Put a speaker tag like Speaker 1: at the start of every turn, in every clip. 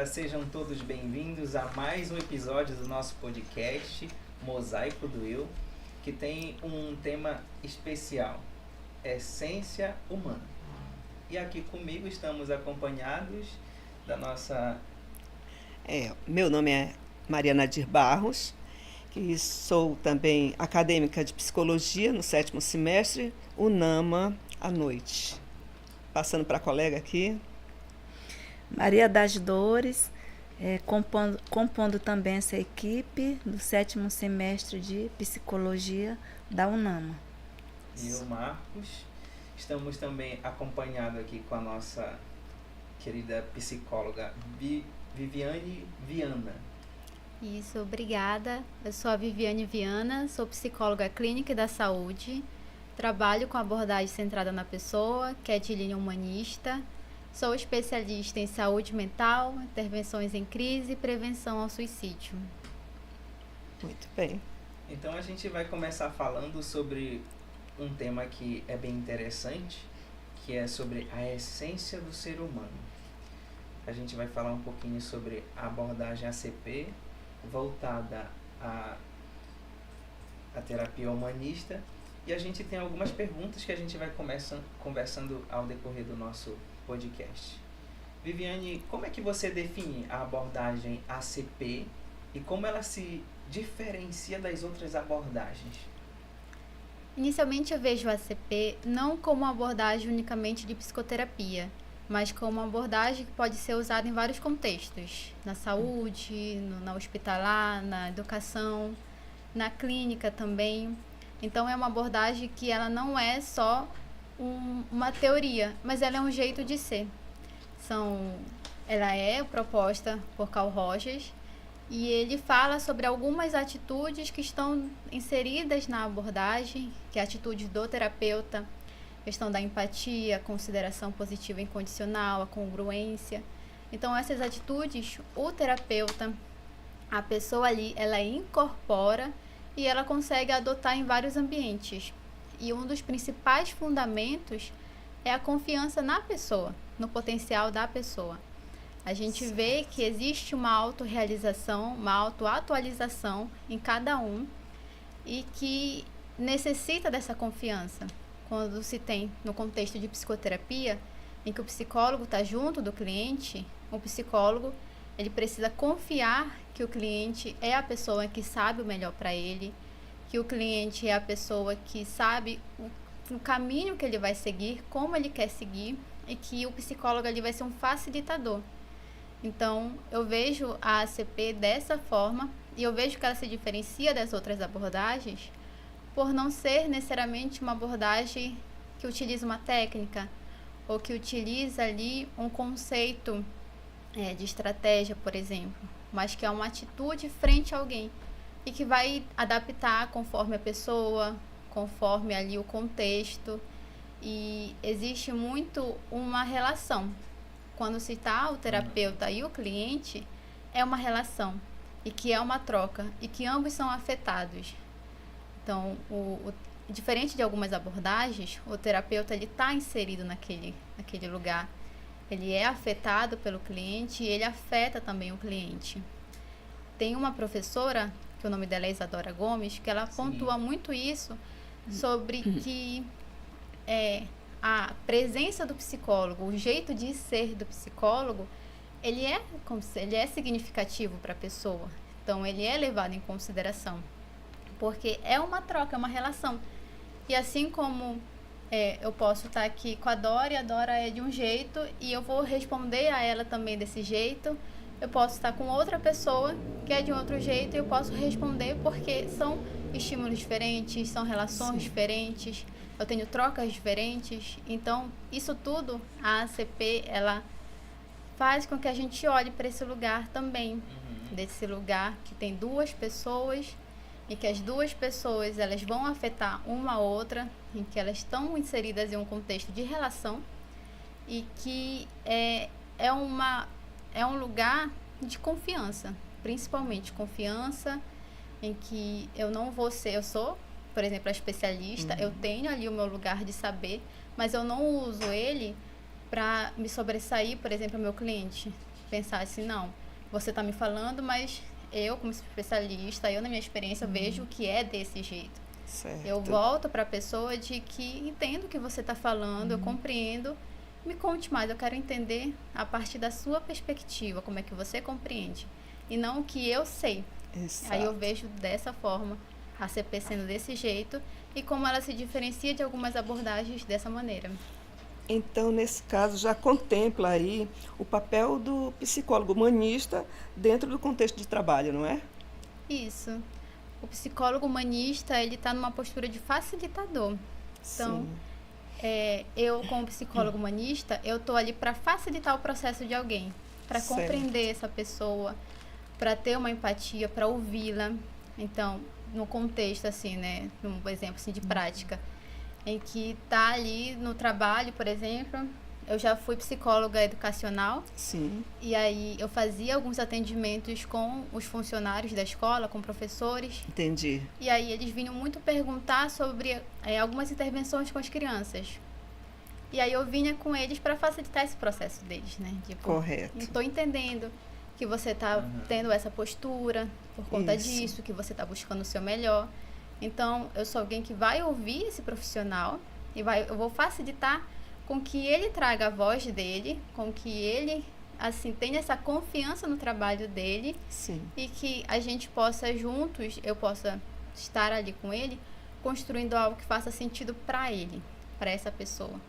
Speaker 1: galera, sejam todos bem-vindos a mais um episódio do nosso podcast Mosaico do Eu, que tem um tema especial, essência humana. E aqui comigo estamos acompanhados da nossa...
Speaker 2: Meu nome é Maria Nadir Barros, que sou também acadêmica de psicologia no 7º semestre, UNAMA à noite. Passando para a colega aqui.
Speaker 3: Maria das Dores, compondo também essa equipe do 7º semestre de psicologia da UNAMA.
Speaker 1: E o Marcos. Estamos também acompanhados aqui com a nossa querida psicóloga Viviane Viana.
Speaker 4: Isso, obrigada. Eu sou a Viviane Viana, sou psicóloga clínica e da saúde. Trabalho com abordagem centrada na pessoa, que é de linha humanista. Sou especialista em saúde mental, intervenções em crise e prevenção ao suicídio.
Speaker 2: Muito bem.
Speaker 1: Então a gente vai começar falando sobre um tema que é bem interessante, que é sobre a essência do ser humano. A gente vai falar um pouquinho sobre a abordagem ACP, voltada à terapia humanista, e a gente tem algumas perguntas que a gente vai conversando ao decorrer do nosso podcast. Viviane, como é que você define a abordagem ACP e como ela se diferencia das outras abordagens?
Speaker 4: Inicialmente eu vejo a ACP não como uma abordagem unicamente de psicoterapia, mas como uma abordagem que pode ser usada em vários contextos, na saúde, na hospitalar, na educação, na clínica também. Então é uma abordagem que ela não é só uma teoria, mas ela é um jeito de ser. Ela é proposta por Carl Rogers e ele fala sobre algumas atitudes que estão inseridas na abordagem, que é a atitude do terapeuta, questão da empatia, consideração positiva incondicional, a congruência. Então essas atitudes, o terapeuta, a pessoa ali, ela incorpora e ela consegue adotar em vários ambientes. E um dos principais fundamentos é a confiança na pessoa, no potencial da pessoa. A gente vê que existe uma autorrealização, uma autoatualização em cada um e que necessita dessa confiança. Quando se tem, no contexto de psicoterapia, em que o psicólogo está junto do cliente, o psicólogo ele precisa confiar que o cliente é a pessoa que sabe o melhor para ele, que o cliente é a pessoa que sabe o caminho que ele vai seguir, como ele quer seguir, e que o psicólogo ali vai ser um facilitador. Então, eu vejo a ACP dessa forma, e eu vejo que ela se diferencia das outras abordagens, por não ser necessariamente uma abordagem que utiliza uma técnica, ou que utiliza ali um conceito de estratégia, por exemplo, mas que é uma atitude frente a alguém, e que vai adaptar conforme a pessoa, conforme ali o contexto, e existe muito uma relação. Quando se está o terapeuta e o cliente, é uma relação, e que é uma troca, e que ambos são afetados. Então, diferente de algumas abordagens, o terapeuta está inserido naquele lugar. Ele é afetado pelo cliente e ele afeta também o cliente. Tem uma professora, que o nome dela é Isadora Gomes, que ela pontua muito isso, sobre que a presença do psicólogo, o jeito de ser do psicólogo, ele é significativo para a pessoa. Então, ele é levado em consideração. Porque é uma troca, é uma relação. E assim como eu posso estar aqui com a Dora, e a Dora é de um jeito, e eu vou responder a ela também desse jeito. Eu posso estar com outra pessoa que é de um outro jeito, e eu posso responder porque são estímulos diferentes, são relações diferentes, eu tenho trocas diferentes. Então, isso tudo, a ACP, ela faz com que a gente olhe para esse lugar também. Desse lugar que tem duas pessoas, e que as duas pessoas elas vão afetar uma a outra, em que elas estão inseridas em um contexto de relação, e que é um lugar de confiança, principalmente confiança, em que eu sou, por exemplo, a especialista, eu tenho ali o meu lugar de saber, mas eu não uso ele para me sobressair, por exemplo, ao meu cliente. pensar assim, não, você está me falando, mas eu, como especialista, eu na minha experiência, vejo que é desse jeito.
Speaker 2: Certo.
Speaker 4: Eu volto para a pessoa de que entendo o que você está falando, eu compreendo, me conte mais, eu quero entender a partir da sua perspectiva, como é que você compreende, e não o que eu sei.
Speaker 2: Exato.
Speaker 4: Aí eu vejo dessa forma, a CP sendo desse jeito, e como ela se diferencia de algumas abordagens dessa maneira.
Speaker 2: Então, nesse caso, já contempla aí o papel do psicólogo humanista dentro do contexto de trabalho, não é?
Speaker 4: Isso. O psicólogo humanista, ele está numa postura de facilitador. Então,
Speaker 2: Sim.
Speaker 4: Eu, como psicólogo humanista, eu estou ali para facilitar o processo de alguém, para
Speaker 2: Certo.
Speaker 4: compreender essa pessoa, para ter uma empatia, para ouvi-la. Então, no contexto, assim, né, um exemplo assim, de prática, em que está ali no trabalho, por exemplo, eu já fui psicóloga educacional,
Speaker 2: Sim.
Speaker 4: e aí eu fazia alguns atendimentos com os funcionários da escola, com professores,
Speaker 2: Entendi.
Speaker 4: e aí eles vinham muito perguntar sobre algumas intervenções com as crianças. E aí eu vinha com eles para facilitar esse processo deles, né? Tipo,
Speaker 2: Correto.
Speaker 4: estou entendendo que você está tendo essa postura por conta
Speaker 2: Isso.
Speaker 4: disso, que você está buscando o seu melhor. Então, eu sou alguém que vai ouvir esse profissional e eu vou facilitar com que ele traga a voz dele, com que ele, assim, tenha essa confiança no trabalho dele,
Speaker 2: Sim.
Speaker 4: e que a gente possa juntos, eu possa estar ali com ele, construindo algo que faça sentido para ele, para essa pessoa.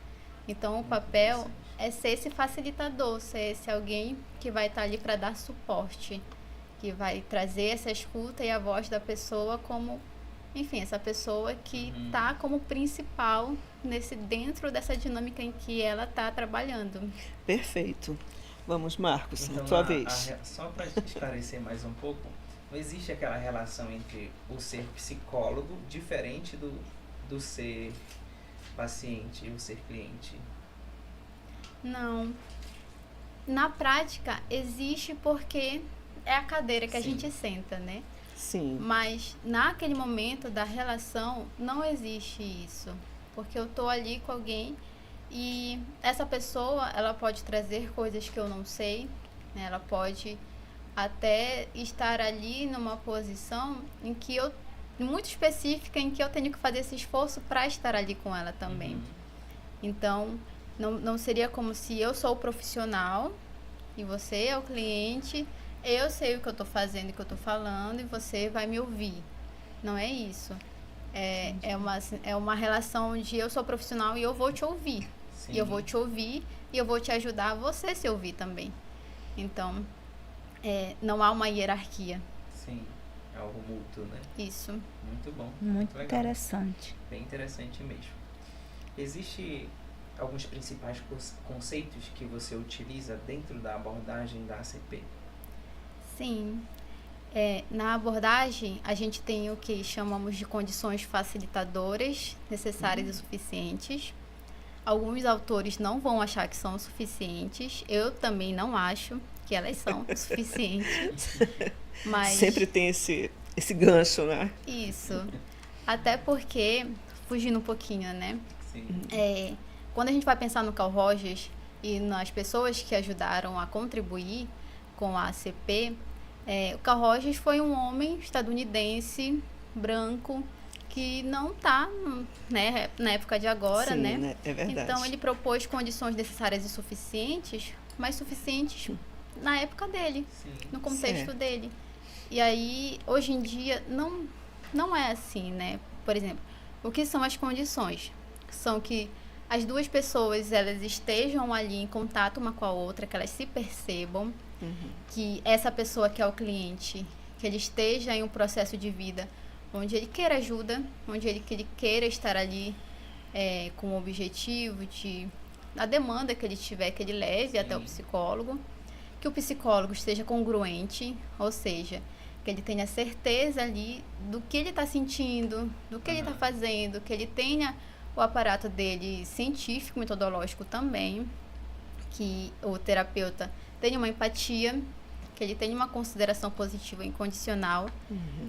Speaker 4: Então, o papel é ser esse facilitador, ser esse alguém que vai estar ali para dar suporte, que vai trazer essa escuta e a voz da pessoa como, enfim, essa pessoa que está como principal dentro dessa dinâmica em que ela está trabalhando.
Speaker 2: Perfeito. Vamos, Marcos,
Speaker 1: Então,
Speaker 2: sua vez.
Speaker 1: só para esclarecer mais um pouco, não existe aquela relação entre o ser psicólogo diferente do ser paciente e o ser cliente.
Speaker 4: Não. Na prática, existe porque é a cadeira que a
Speaker 1: Sim.
Speaker 4: gente senta, né?
Speaker 2: Sim.
Speaker 4: Mas naquele momento da relação não existe isso, porque eu tô ali com alguém e essa pessoa, ela pode trazer coisas que eu não sei, né? Ela pode até estar ali numa posição em que muito específica, em que eu tenho que fazer esse esforço para estar ali com ela também. Então, não seria como se eu sou o profissional e você é o cliente. Eu sei o que eu estou fazendo e o que eu estou falando e você vai me ouvir. Não é isso. É uma relação onde eu sou profissional e eu vou te ouvir.
Speaker 1: Sim.
Speaker 4: E eu vou te ouvir e eu vou te ajudar a você se ouvir também. Então, não há uma hierarquia.
Speaker 1: Sim, é algo mútuo, né?
Speaker 4: Isso.
Speaker 1: Muito bom.
Speaker 3: Muito
Speaker 1: legal.
Speaker 3: interessante.
Speaker 1: Bem interessante mesmo. Existe alguns principais conceitos que você utiliza dentro da abordagem da ACP?
Speaker 4: Sim. Na abordagem, a gente tem o que chamamos de condições facilitadoras necessárias e suficientes. Alguns autores não vão achar que são suficientes. Eu também não acho que elas são suficientes. Mas
Speaker 2: Sempre tem esse gancho, né?
Speaker 4: isso. Até porque, fugindo um pouquinho, né?
Speaker 1: Sim.
Speaker 4: Quando a gente vai pensar no Carl Rogers e nas pessoas que ajudaram a contribuir com a ACP, o Carl Rogers foi um homem estadunidense, branco, que não está, né, na época de agora,
Speaker 2: Sim,
Speaker 4: né?
Speaker 2: É verdade.
Speaker 4: Então, ele propôs condições necessárias e suficientes, mas suficientes na época dele,
Speaker 1: Sim.
Speaker 4: no contexto
Speaker 2: Certo.
Speaker 4: dele. E aí, hoje em dia, não é assim, né? Por exemplo, o que são as condições? São que as duas pessoas, elas estejam ali em contato uma com a outra, que elas se percebam, que essa pessoa que é o cliente, que ele esteja em um processo de vida onde ele queira ajuda, onde ele queira estar ali com o objetivo a demanda que ele tiver, que ele leve até o psicólogo, que o psicólogo esteja congruente, ou seja, que ele tenha certeza ali do que ele está sentindo, do que ele está fazendo, que ele tenha o aparato dele científico, metodológico também, que o terapeuta tenha uma empatia, que ele tenha uma consideração positiva e incondicional,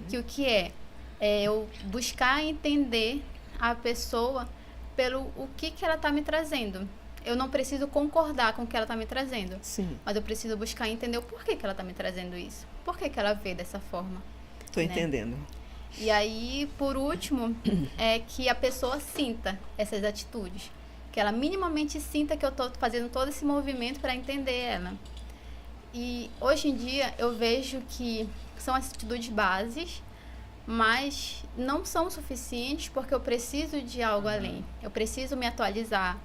Speaker 4: que o que é eu buscar entender a pessoa pelo o que ela está me trazendo. eu não preciso concordar com o que ela está me trazendo.
Speaker 2: Sim,
Speaker 4: Mas eu preciso buscar entender o porquê que ela está me trazendo isso. Por que que ela vê dessa forma.
Speaker 2: estou entendendo.
Speaker 4: E aí, por último, é que a pessoa sinta essas atitudes. Que ela minimamente sinta que eu estou fazendo todo esse movimento para entender ela. E hoje em dia eu vejo que são as atitudes bases, mas não são suficientes porque eu preciso de algo além. Eu preciso me atualizar,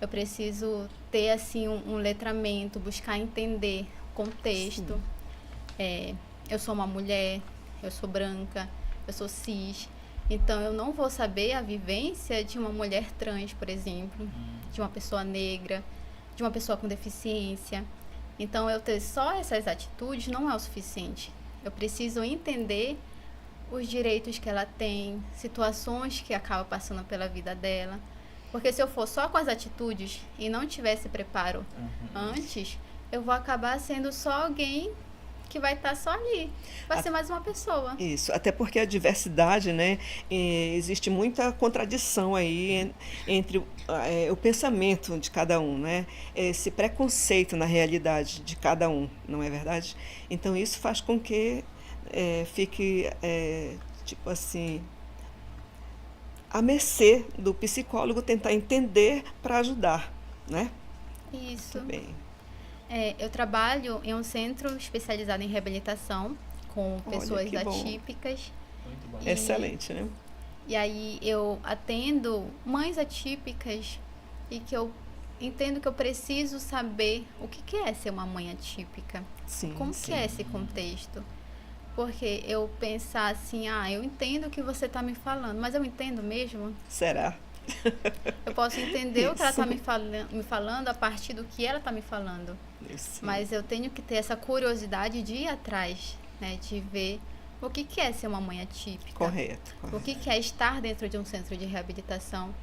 Speaker 4: eu preciso ter assim um letramento, buscar entender o contexto. Eu sou uma mulher, eu sou branca, eu sou cis, então eu não vou saber a vivência de uma mulher trans, por exemplo, de uma pessoa negra, de uma pessoa com deficiência. Então eu ter só essas atitudes não é o suficiente. Eu preciso entender os direitos que ela tem, situações que acaba passando pela vida dela. Porque se eu for só com as atitudes e não tivesse preparo antes, eu vou acabar sendo só alguém que vai estar só ali. Vai ser mais uma pessoa.
Speaker 2: Isso, até porque a diversidade, né, existe muita contradição aí entre o pensamento de cada um, né, esse preconceito na realidade de cada um, não é verdade? Então isso faz com que fique, tipo assim, à mercê do psicólogo tentar entender para ajudar, né?
Speaker 4: Isso.
Speaker 2: Muito bem.
Speaker 4: Eu trabalho em um centro especializado em reabilitação com pessoas
Speaker 2: que bom.
Speaker 4: atípicas.
Speaker 1: Muito bom.
Speaker 2: Excelente, né?
Speaker 4: E aí eu atendo mães atípicas e que eu entendo que eu preciso saber o que é ser uma mãe atípica.
Speaker 2: Sim,
Speaker 4: Como
Speaker 2: sim.
Speaker 4: que é esse contexto? Porque eu pensar assim, eu entendo o que você está me falando, mas eu entendo mesmo?
Speaker 2: Será?
Speaker 4: Eu posso entender o que ela está
Speaker 2: Isso.
Speaker 4: me falando a partir do que ela está me falando.
Speaker 2: Isso.
Speaker 4: Mas eu tenho que ter essa curiosidade de ir atrás, né? De ver o que é ser uma mãe atípica.
Speaker 2: Correto.
Speaker 4: O que é estar dentro de um centro de reabilitação.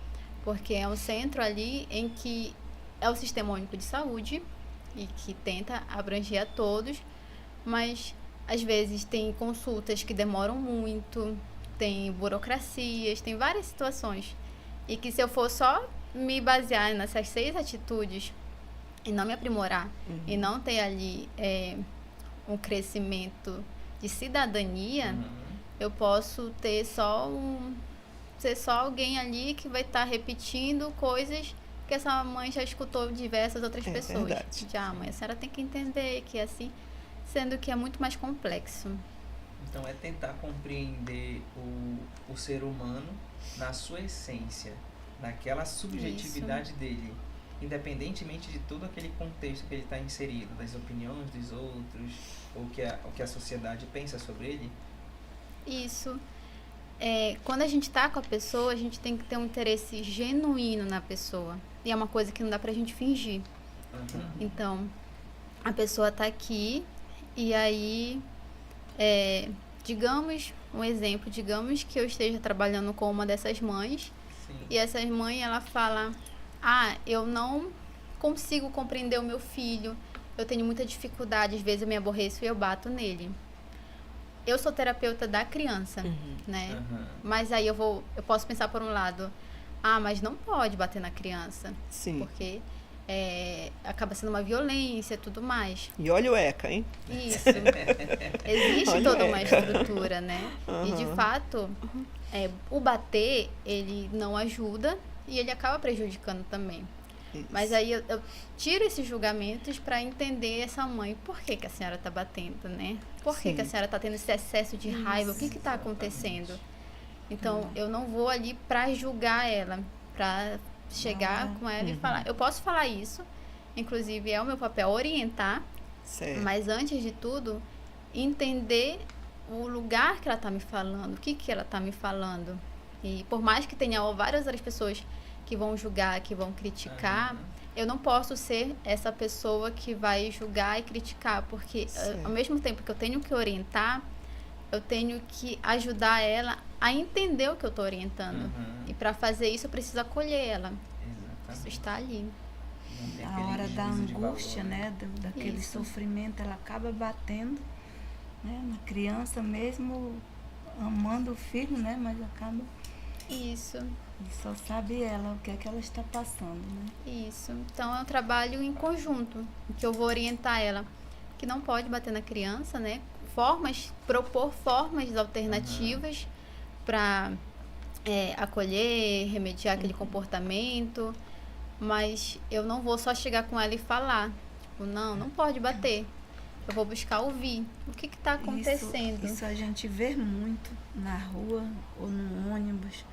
Speaker 4: Porque é um centro ali em que é o Sistema Único de Saúde e que tenta abranger a todos, mas às vezes tem consultas que demoram muito, tem burocracias, tem várias situações. E que se eu for só me basear nessas 6 atitudes e não me aprimorar, e não ter ali um crescimento de cidadania, eu posso ter ser só alguém ali que vai estar repetindo coisas que essa mãe já escutou de diversas outras pessoas.
Speaker 2: Verdade.
Speaker 4: Mãe, a senhora tem que entender que é assim, sendo que é muito mais complexo.
Speaker 1: Então é tentar compreender o ser humano na sua essência, naquela subjetividade dele, independentemente de todo aquele contexto que ele está inserido, das opiniões dos outros, ou o que a sociedade pensa sobre ele.
Speaker 4: Isso. Quando a gente está com a pessoa, a gente tem que ter um interesse genuíno na pessoa. E é uma coisa que não dá pra gente fingir. Então, a pessoa está aqui e aí, digamos, um exemplo, digamos que eu esteja trabalhando com uma dessas mães.
Speaker 1: Sim.
Speaker 4: E essa mãe, ela fala, eu não consigo compreender o meu filho, eu tenho muita dificuldade, às vezes eu me aborreço e eu bato nele. Eu sou terapeuta da criança, né? Mas aí eu posso pensar por um lado, mas não pode bater na criança,
Speaker 2: Sim.
Speaker 4: porque acaba sendo uma violência e tudo mais.
Speaker 2: E olha o ECA, hein?
Speaker 4: Isso. Existe
Speaker 2: Olha
Speaker 4: toda
Speaker 2: aí.
Speaker 4: uma estrutura, né? E de fato, o bater, ele não ajuda e ele acaba prejudicando também.
Speaker 2: Isso.
Speaker 4: Mas aí eu tiro esses julgamentos para entender essa mãe. Por que a senhora está batendo, né? Por que a senhora está tendo esse excesso de raiva? O que está acontecendo? Então, eu não vou ali para julgar ela, para chegar com ela e falar. Eu posso falar isso, inclusive é o meu papel orientar,
Speaker 2: Certo.
Speaker 4: mas antes de tudo, entender o lugar que ela está me falando, o que ela está me falando. E por mais que tenha várias outras pessoas que vão julgar, que vão criticar, eu não posso ser essa pessoa que vai julgar e criticar, porque ao mesmo tempo que eu tenho que orientar, eu tenho que ajudar ela a entender o que eu estou orientando. E para fazer isso, eu preciso acolher ela. Isso está ali.
Speaker 3: A hora da angústia, né? Daquele sofrimento, ela acaba batendo, né, na criança mesmo, amando o filho, né? Mas acaba...
Speaker 4: Isso.
Speaker 3: E só sabe ela o que é que ela está passando, né?
Speaker 4: Isso. Então é um trabalho em conjunto, em que eu vou orientar ela que não pode bater na criança, né? Propor formas alternativas para acolher, remediar aquele comportamento, mas eu não vou só chegar com ela e falar, tipo, não pode bater. Eu vou buscar ouvir o que está acontecendo.
Speaker 3: Isso a gente vê muito na rua ou no ônibus.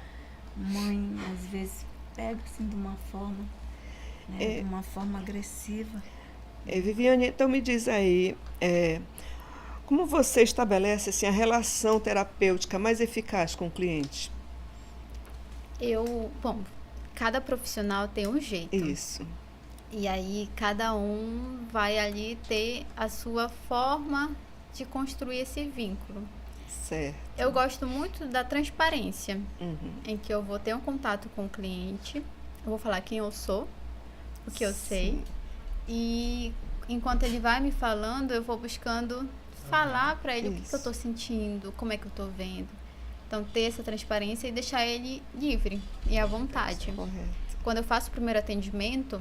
Speaker 3: Mãe, às vezes, pega assim de uma forma, né, de uma forma agressiva.
Speaker 2: Viviane, então me diz aí, como você estabelece assim, a relação terapêutica mais eficaz com o cliente?
Speaker 4: Cada profissional tem um jeito.
Speaker 2: Isso.
Speaker 4: E aí cada um vai ali ter a sua forma de construir esse vínculo.
Speaker 2: Certo.
Speaker 4: Eu gosto muito da transparência,
Speaker 2: Uhum.
Speaker 4: em que eu vou ter um contato com o cliente, eu vou falar quem eu sou, o que eu sei, e enquanto ele vai me falando, eu vou buscando falar para ele o que eu tô sentindo, como é que eu tô vendo. Então, ter essa transparência e deixar ele livre e à vontade.
Speaker 2: Correto.
Speaker 4: Quando eu faço o primeiro atendimento,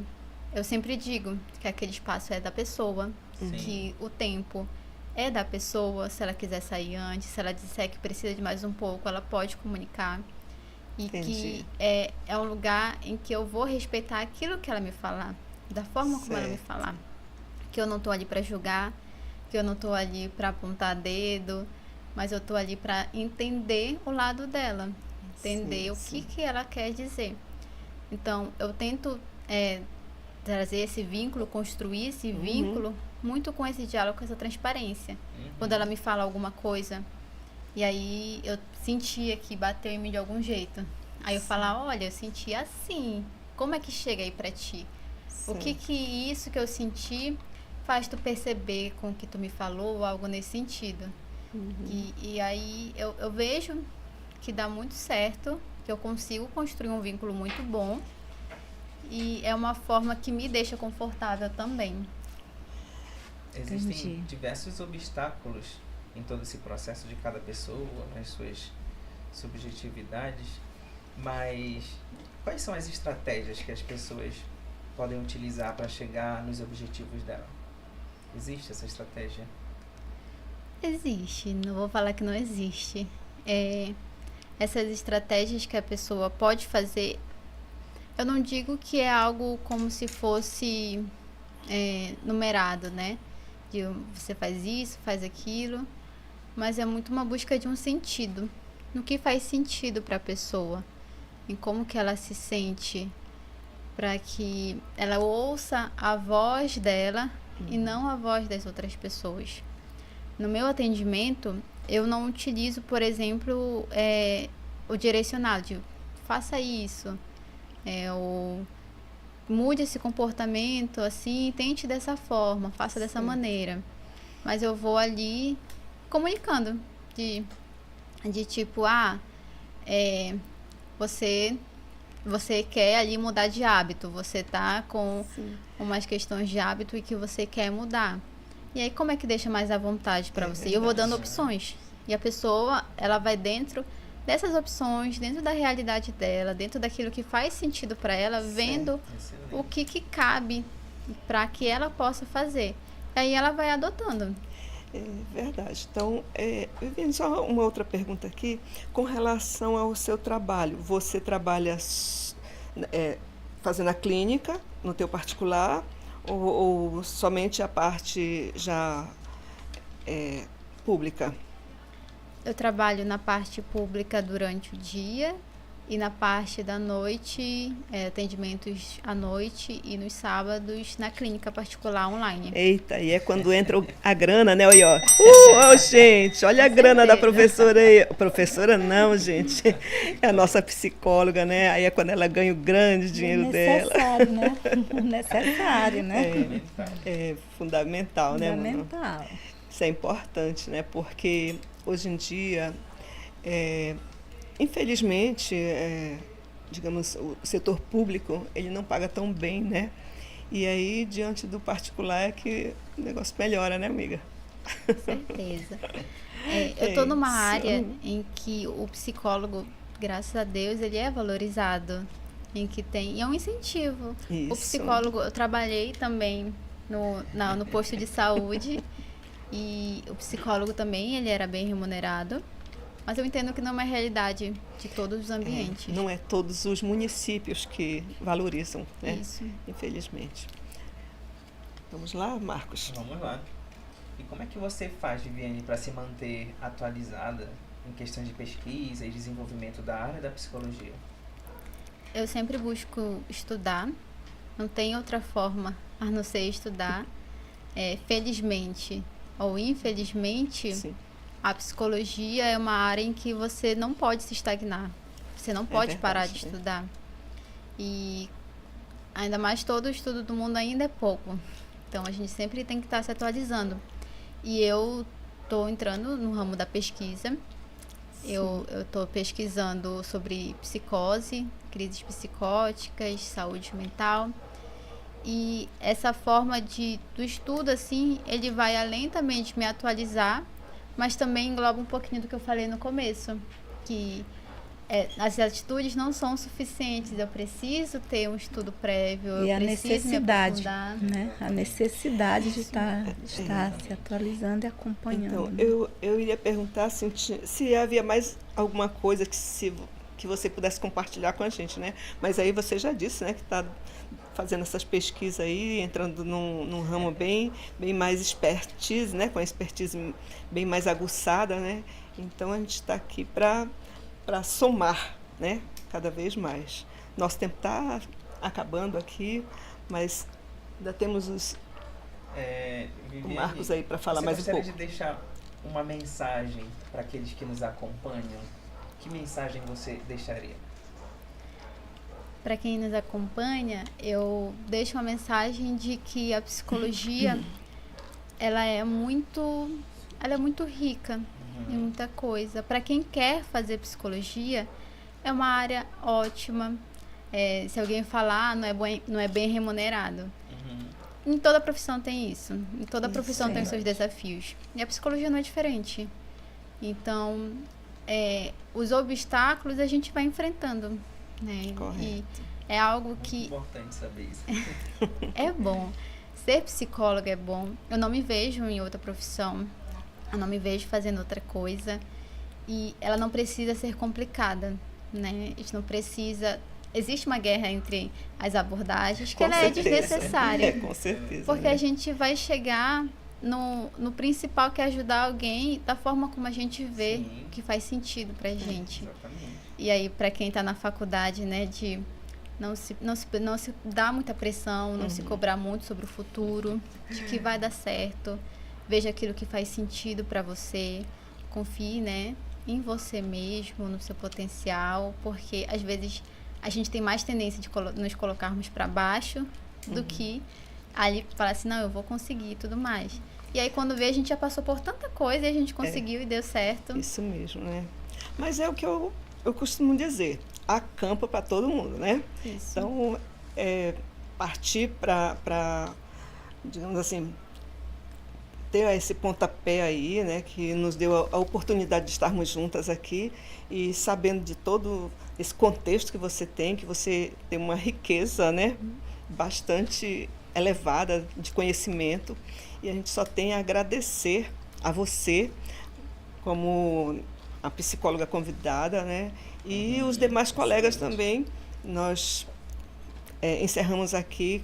Speaker 4: eu sempre digo que aquele espaço é da pessoa, que o tempo é da pessoa. Se ela quiser sair antes, se ela disser que precisa de mais um pouco, ela pode comunicar. E que é um lugar em que eu vou respeitar aquilo que ela me falar, da forma como ela me falar. Que eu não tô ali para julgar, que eu não tô ali para apontar dedo, mas eu tô ali para entender o lado dela, entender o que ela quer dizer. Então, eu tento trazer esse vínculo, construir esse vínculo muito com esse diálogo, com essa transparência. Quando ela me fala alguma coisa, e aí eu sentia que bateu em mim de algum jeito. Aí eu falo, olha, eu senti assim, como é que chega aí pra ti? O que isso que eu senti faz tu perceber com o que tu me falou, ou algo nesse sentido? E aí eu vejo que dá muito certo, que eu consigo construir um vínculo muito bom, e é uma forma que me deixa confortável também.
Speaker 1: Existem diversos obstáculos em todo esse processo de cada pessoa, nas suas subjetividades, mas quais são as estratégias que as pessoas podem utilizar para chegar nos objetivos dela? Existe essa estratégia?
Speaker 4: Existe, não vou falar que não existe. Essas estratégias que a pessoa pode fazer, eu não digo que é algo como se fosse numerado, né? De você faz isso, faz aquilo, mas é muito uma busca de um sentido, no que faz sentido para a pessoa, em como que ela se sente, para que ela ouça a voz dela e não a voz das outras pessoas. No meu atendimento, eu não utilizo, por exemplo, o direcionado de faça isso, ou mude esse comportamento assim, tente dessa forma, faça dessa maneira. Mas eu vou ali comunicando de tipo, você quer ali mudar de hábito, você tá com umas questões de hábito e que você quer mudar. E aí, como é que deixa mais à vontade para você? E eu vou dando opções. E a pessoa, ela vai dentro dessas opções, dentro da realidade dela, dentro daquilo que faz sentido para ela, vendo o que cabe para que ela possa fazer. Aí ela vai adotando.
Speaker 2: É verdade. Então, Viviane, só uma outra pergunta aqui, com relação ao seu trabalho. Você trabalha fazendo a clínica, no teu particular, ou somente a parte já pública?
Speaker 4: Eu trabalho na parte pública durante o dia e na parte da noite, atendimentos à noite e nos sábados na clínica particular online.
Speaker 2: Eita, e é quando entra a grana, né? Olha, gente, olha a grana da professora aí. Professora não, gente, é a nossa psicóloga, né? Aí é quando ela ganha o grande dinheiro dela.
Speaker 3: Necessário, né? Necessário, né?
Speaker 2: É fundamental, né?
Speaker 3: Fundamental.
Speaker 2: Isso é importante, né? Porque hoje em dia, infelizmente, digamos, o setor público, ele não paga tão bem, né? E aí, diante do particular, é que o negócio melhora, né, amiga?
Speaker 4: Com certeza. Eu estou numa área em que o psicólogo graças a Deus, ele é valorizado. Em que tem, e é um incentivo.
Speaker 2: Isso.
Speaker 4: O psicólogo, eu trabalhei também no posto de saúde, e o psicólogo também, ele era bem remunerado. Mas eu entendo que não é uma realidade de todos os ambientes.
Speaker 2: Não é todos os municípios que valorizam, né?
Speaker 4: Isso.
Speaker 2: Infelizmente. Vamos lá, Marcos?
Speaker 1: Vamos lá. E como é que você faz, Viviane, para se manter atualizada em questões de pesquisa e desenvolvimento da área da psicologia?
Speaker 4: Eu sempre busco estudar, não tem outra forma a não ser estudar. Felizmente ou infelizmente,
Speaker 2: Sim.
Speaker 4: a psicologia é uma área em que você não pode se estagnar, você não pode
Speaker 2: verdade,
Speaker 4: parar de estudar. E ainda mais todo o estudo do mundo ainda é pouco, então a gente sempre tem que estar se atualizando. E eu estou entrando no ramo da pesquisa. Eu estou pesquisando sobre psicose, crises psicóticas, saúde mental. E essa forma do estudo, assim, ele vai além também de me atualizar, mas também engloba um pouquinho do que eu falei no começo, que as atitudes não são suficientes. Eu preciso ter um estudo prévio,
Speaker 3: E
Speaker 4: eu
Speaker 3: a
Speaker 4: preciso
Speaker 3: necessidade,
Speaker 4: me aprofundar.
Speaker 3: né? A necessidade de estar se atualizando e acompanhando.
Speaker 2: Então, eu iria perguntar assim, se havia mais alguma coisa que você pudesse compartilhar com a gente, né? Mas aí você já disse, né, que está fazendo essas pesquisas aí, entrando num ramo bem mais expertise, né? Com a expertise bem mais aguçada, né? Então, a gente está aqui para somar, né? Cada vez mais. Nosso tempo está acabando aqui, mas ainda temos o
Speaker 1: Viviane,
Speaker 2: Marcos aí para falar
Speaker 1: você
Speaker 2: mais um
Speaker 1: gostaria
Speaker 2: pouco.
Speaker 1: de deixar uma mensagem para aqueles que nos acompanham? Que mensagem você deixaria?
Speaker 4: Para quem nos acompanha, eu deixo uma mensagem de que a psicologia ela é muito rica em muita coisa. Para quem quer fazer psicologia, é uma área ótima. Se alguém falar, não é bem remunerado. Em toda profissão tem isso. Em toda profissão tem os seus desafios. E a psicologia não é diferente. Então, os obstáculos a gente vai enfrentando, né?
Speaker 2: Correto.
Speaker 4: E é algo
Speaker 1: Muito
Speaker 4: que
Speaker 1: importante saber isso.
Speaker 4: é bom. Ser psicóloga é bom. Eu não me vejo em outra profissão. Eu não me vejo fazendo outra coisa. E ela não precisa ser complicada, né? A gente não precisa... Existe uma guerra entre as abordagens que ela é desnecessária.
Speaker 2: Com certeza.
Speaker 4: Porque
Speaker 2: né?
Speaker 4: a gente vai chegar no principal, que é ajudar alguém da forma como a gente vê
Speaker 1: Sim.
Speaker 4: que faz sentido pra gente.
Speaker 1: Exatamente.
Speaker 4: E aí, para quem está na faculdade, né, de não se dar muita pressão, não se cobrar muito sobre o futuro, de que vai dar certo, veja aquilo que faz sentido para você, confie, né, em você mesmo, no seu potencial, porque às vezes a gente tem mais tendência de nos colocarmos para baixo do que ali falar assim, não, eu vou conseguir e tudo mais. E aí, quando vê, a gente já passou por tanta coisa e a gente conseguiu e deu certo.
Speaker 2: Isso mesmo, né? Mas é o que eu costumo dizer, há campo para todo mundo, né?
Speaker 4: Isso.
Speaker 2: Então, partir para, digamos assim, ter esse pontapé aí, né, que nos deu a oportunidade de estarmos juntas aqui e sabendo de todo esse contexto que você tem uma riqueza, né, bastante elevada de conhecimento, e a gente só tem a agradecer a você como a psicóloga convidada, né, e os demais colegas também. Nós encerramos aqui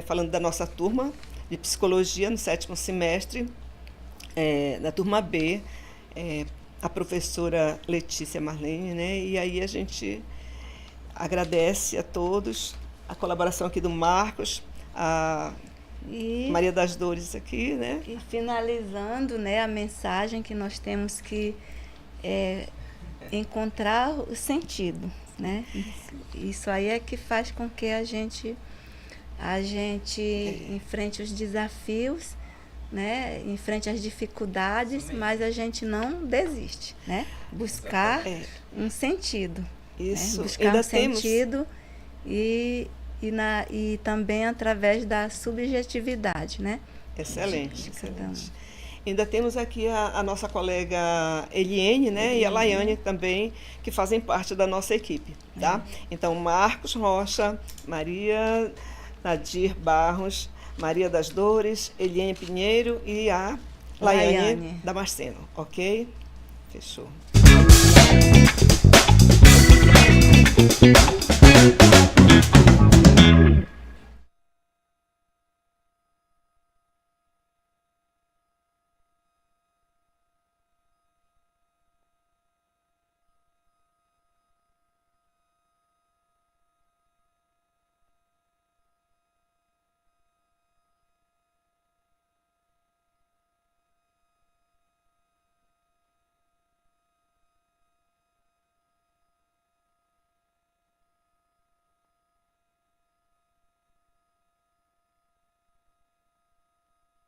Speaker 2: falando da nossa turma de psicologia no 7º semestre, na turma B, a professora Letícia Marlene, né? E aí a gente agradece a todos, a colaboração aqui do Marcos, a Maria das Dores aqui, né?
Speaker 3: E finalizando, né, a mensagem que nós temos que encontrar o sentido, né? Isso aí é que faz com que a gente enfrente os desafios, né? Enfrente as dificuldades, mas a gente não desiste, né? Buscar um sentido.
Speaker 2: Isso.
Speaker 3: Né? Buscar
Speaker 2: Ainda
Speaker 3: um sentido e também através da subjetividade, né?
Speaker 2: Excelente,
Speaker 3: De cada um.
Speaker 2: excelente. Ainda temos aqui a nossa colega Eliene, né, e a Laiane também, que fazem parte da nossa equipe, tá? Então, Marcos Rocha, Maria Nadir Barros, Maria das Dores, Eliene Pinheiro e a Laiane Damasceno, ok? Fechou.